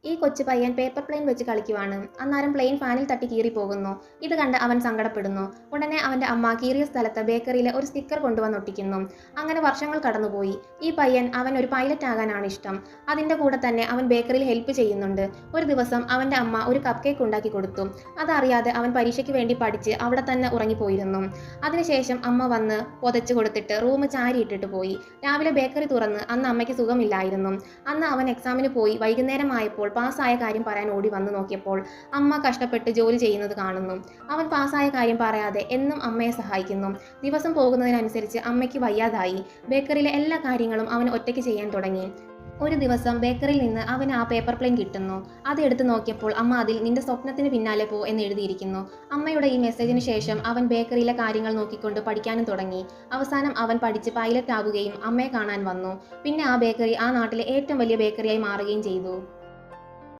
ഈ കൊച്ചു പയ്യൻ പേപ്പർ പ്ലെയിൻ വെച്ച് കളിക്കുവാണ്. അന്നേരം പ്ലെയിൻ ഫാനിൽ തട്ടി കീറിപ്പോകുന്നു. ഇത് കണ്ട് അവൻ സങ്കടപ്പെടുന്നു. ഉടനെ അവൻ്റെ അമ്മ കീറിയ സ്ഥലത്ത് ബേക്കറിയിലെ ഒരു സ്റ്റിക്കർ കൊണ്ടുവന്നൊട്ടിക്കുന്നു. അങ്ങനെ വർഷങ്ങൾ കടന്നുപോയി. ഈ പയ്യൻ അവൻ ഒരു പൈലറ്റ് ആകാനാണ് ഇഷ്ടം. അതിൻ്റെ കൂടെ തന്നെ അവൻ ബേക്കറിയിൽ ഹെൽപ്പ് ചെയ്യുന്നുണ്ട്. ഒരു ദിവസം അവൻ്റെ അമ്മ ഒരു കപ്പ് കേക്ക് ഉണ്ടാക്കി കൊടുത്തു. അതറിയാതെ അവൻ പരീക്ഷയ്ക്ക് വേണ്ടി പഠിച്ച് അവിടെ തന്നെ ഉറങ്ങിപ്പോയിരുന്നു. അതിനുശേഷം അമ്മ വന്ന് പൊതച്ചു കൊടുത്തിട്ട് റൂം ചാരിയിട്ടിട്ട് പോയി. രാവിലെ ബേക്കറി തുറന്ന് അന്ന് അമ്മയ്ക്ക് സുഖമില്ലായിരുന്നു. അന്ന് അവൻ എക്സാമിന് പോയി വൈകുന്നേരമായപ്പോൾ പാസ്സായ കാര്യം പറയാൻ ഓടി വന്നു നോക്കിയപ്പോൾ അമ്മ കഷ്ടപ്പെട്ട് ജോലി ചെയ്യുന്നത് കാണുന്നു. അവൻ പാസ്സായ കാര്യം പറയാതെ എന്നും അമ്മയെ സഹായിക്കുന്നു. ദിവസം പോകുന്നതിനനുസരിച്ച് അമ്മയ്ക്ക് വയ്യാതായി. ബേക്കറിയിലെ എല്ലാ കാര്യങ്ങളും അവൻ ഒറ്റയ്ക്ക് ചെയ്യാൻ തുടങ്ങി. ഒരു ദിവസം ബേക്കറിയിൽ നിന്ന് അവന് ആ പേപ്പർ പ്ലെയിൻ കിട്ടുന്നു. അത് എടുത്തു നോക്കിയപ്പോൾ അമ്മ അതിൽ നിന്റെ സ്വപ്നത്തിന് പിന്നാലെ പോ എന്ന് എഴുതിയിരിക്കുന്നു. അമ്മയുടെ ഈ മെസ്സേജിന് ശേഷം അവൻ ബേക്കറിയിലെ കാര്യങ്ങൾ നോക്കിക്കൊണ്ട് പഠിക്കാനും തുടങ്ങി. അവസാനം അവൻ പഠിച്ച് പൈലറ്റ് ആവുകയും അമ്മയെ കാണാൻ വന്നു. പിന്നെ ആ ബേക്കറി ആ നാട്ടിലെ ഏറ്റവും വലിയ ബേക്കറിയായി മാറുകയും ചെയ്തു.